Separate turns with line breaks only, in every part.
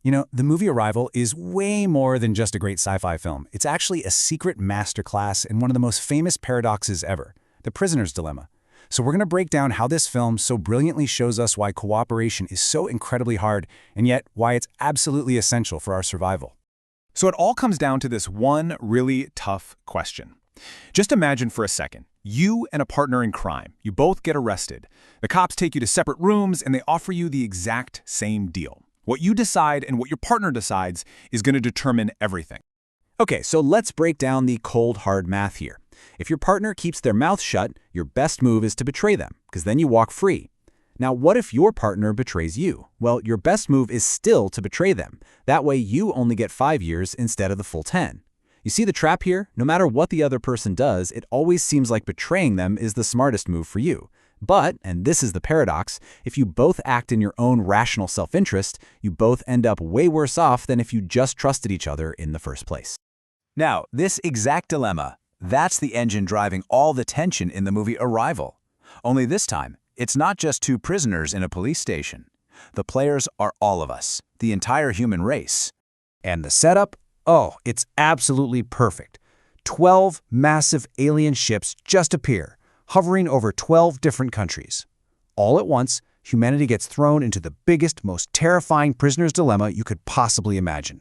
You know, the movie Arrival is way more than just a great sci-fi film. It's actually a secret masterclass in one of the most famous paradoxes ever, the prisoner's dilemma. So we're going to break down how this film so brilliantly shows us why cooperation is so incredibly hard, and yet why it's absolutely essential for our survival.
So it all comes down to this one really tough question. Just imagine for a second, you and a partner in crime, you both get arrested. The cops take you to separate rooms and they offer you the exact same deal. What you decide and what your partner decides is going to determine everything.
Okay, so let's break down the cold, hard math here. If your partner keeps their mouth shut, your best move is to betray them, because then you walk free. Now, what if your partner betrays you? Well, your best move is still to betray them. That way, you only get 5 years instead of the full 10. You see the trap here? No matter what the other person does, it always seems like betraying them is the smartest move for you. But, and this is the paradox, if you both act in your own rational self-interest, you both end up way worse off than if you just trusted each other in the first place.
Now, this exact dilemma, that's the engine driving all the tension in the movie Arrival. Only this time, it's not just two prisoners in a police station. The players are all of us, the entire human race.
And the setup? Oh, it's absolutely perfect. 12 massive alien ships just appear, hovering over 12 different countries. All at once, humanity gets thrown into the biggest, most terrifying prisoner's dilemma you could possibly imagine.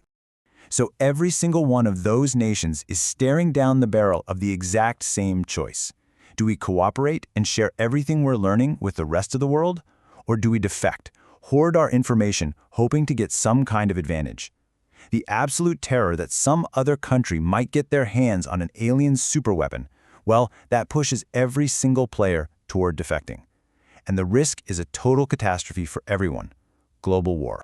So every single one of those nations is staring down the barrel of the exact same choice. Do we cooperate and share everything we're learning with the rest of the world? Or do we defect, hoard our information, hoping to get some kind of advantage? The absolute terror that some other country might get their hands on an alien superweapon, well, that pushes every single player toward defecting. And the risk is a total catastrophe for everyone: global war.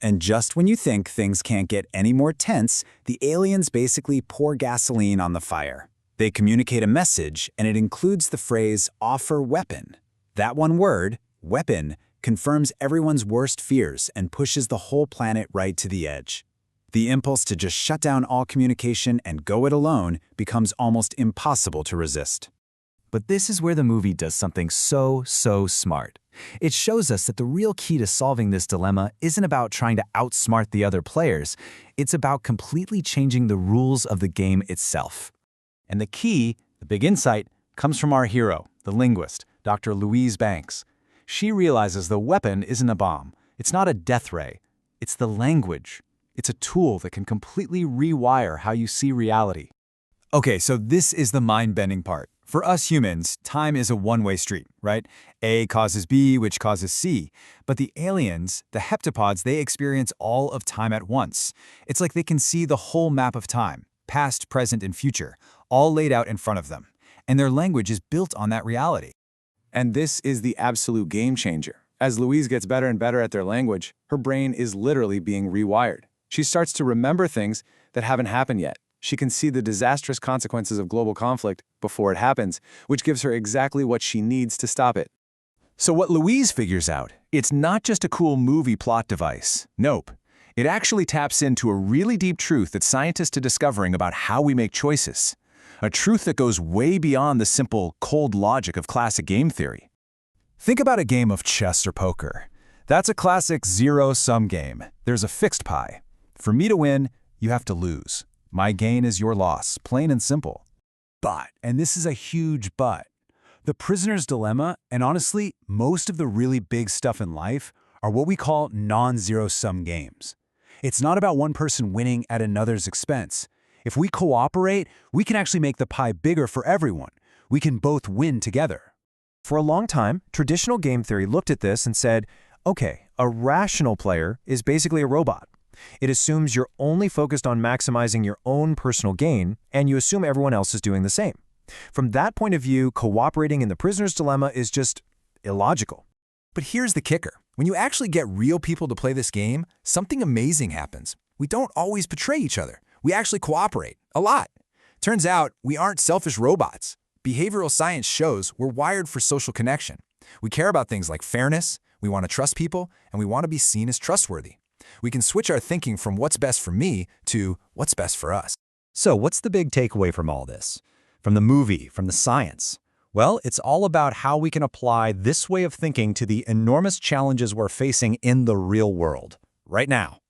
And just when you think things can't get any more tense, the aliens basically pour gasoline on the fire. They communicate a message, and it includes the phrase, "offer weapon." That one word, weapon, confirms everyone's worst fears and pushes the whole planet right to the edge. The impulse to just shut down all communication and go it alone becomes almost impossible to resist.
But this is where the movie does something so smart. It shows us that the real key to solving this dilemma isn't about trying to outsmart the other players. It's about completely changing the rules of the game itself. And the key, the big insight, comes from our hero, the linguist, Dr. Louise Banks. She realizes the weapon isn't a bomb. It's not a death ray. It's the language. It's a tool that can completely rewire how you see reality.
Okay, so this is the mind-bending part. For us humans, time is a one-way street, right? A causes B, which causes C. But the aliens, the heptapods, they experience all of time at once. It's like they can see the whole map of time, past, present, and future, all laid out in front of them. And their language is built on that reality.
And this is the absolute game changer. As Louise gets better and better at their language, her brain is literally being rewired. She starts to remember things that haven't happened yet. She can see the disastrous consequences of global conflict before it happens, which gives her exactly what she needs to stop it.
So what Louise figures out, it's not just a cool movie plot device. Nope. It actually taps into a really deep truth that scientists are discovering about how we make choices. A truth that goes way beyond the simple, cold logic of classic game theory.
Think about a game of chess or poker. That's a classic zero-sum game. There's a fixed pie. For me to win, you have to lose. My gain is your loss, plain and simple. But, and this is a huge but, the prisoner's dilemma, and honestly, most of the really big stuff in life, are what we call non-zero-sum games. It's not about one person winning at another's expense. If we cooperate, we can actually make the pie bigger for everyone. We can both win together.
For a long time, traditional game theory looked at this and said, okay, a rational player is basically a robot. It assumes you're only focused on maximizing your own personal gain, and you assume everyone else is doing the same. From that point of view, cooperating in the prisoner's dilemma is just illogical.
But here's the kicker. When you actually get real people to play this game, something amazing happens. We don't always betray each other. We actually cooperate, a lot. Turns out, we aren't selfish robots. Behavioral science shows we're wired for social connection. We care about things like fairness, we want to trust people, and we want to be seen as trustworthy. We can switch our thinking from what's best for me to what's best for us.
So what's the big takeaway from all this? From the movie, from the science? Well, it's all about how we can apply this way of thinking to the enormous challenges we're facing in the real world, right now.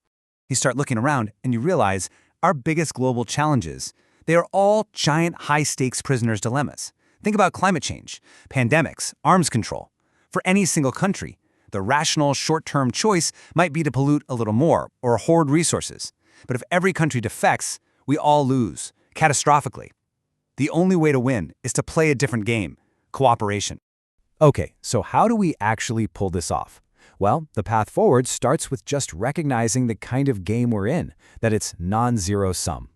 You start looking around and you realize our biggest global challenges, they are all giant high-stakes prisoners' dilemmas. Think about climate change, pandemics, arms control. For any single country, the rational short-term choice might be to pollute a little more or hoard resources. But if every country defects, we all lose, catastrophically. The only way to win is to play a different game, cooperation.
Okay, so how do we actually pull this off? Well, the path forward starts with just recognizing the kind of game we're in, that it's non-zero sum.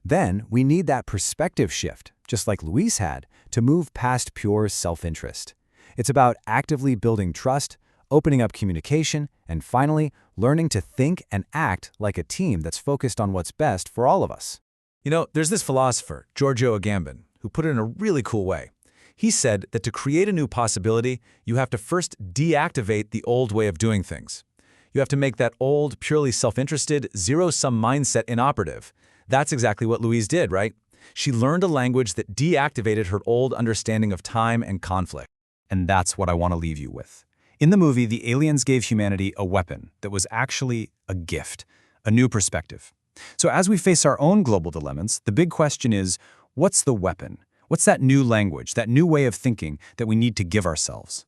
Then we need that perspective shift, just like Louise had, to move past pure self-interest. It's about actively building trust, opening up communication, and finally, learning to think and act like a team that's focused on what's best for all of us.
You know, there's this philosopher, Giorgio Agamben, who put it in a really cool way. He said that to create a new possibility, you have to first deactivate the old way of doing things. You have to make that old, purely self-interested, zero-sum mindset inoperative. That's exactly what Louise did, right? She learned a language that deactivated her old understanding of time and conflict.
And that's what I want to leave you with. In the movie, the aliens gave humanity a weapon that was actually a gift, a new perspective. So as we face our own global dilemmas, the big question is, what's the weapon? What's that new language, that new way of thinking that we need to give ourselves?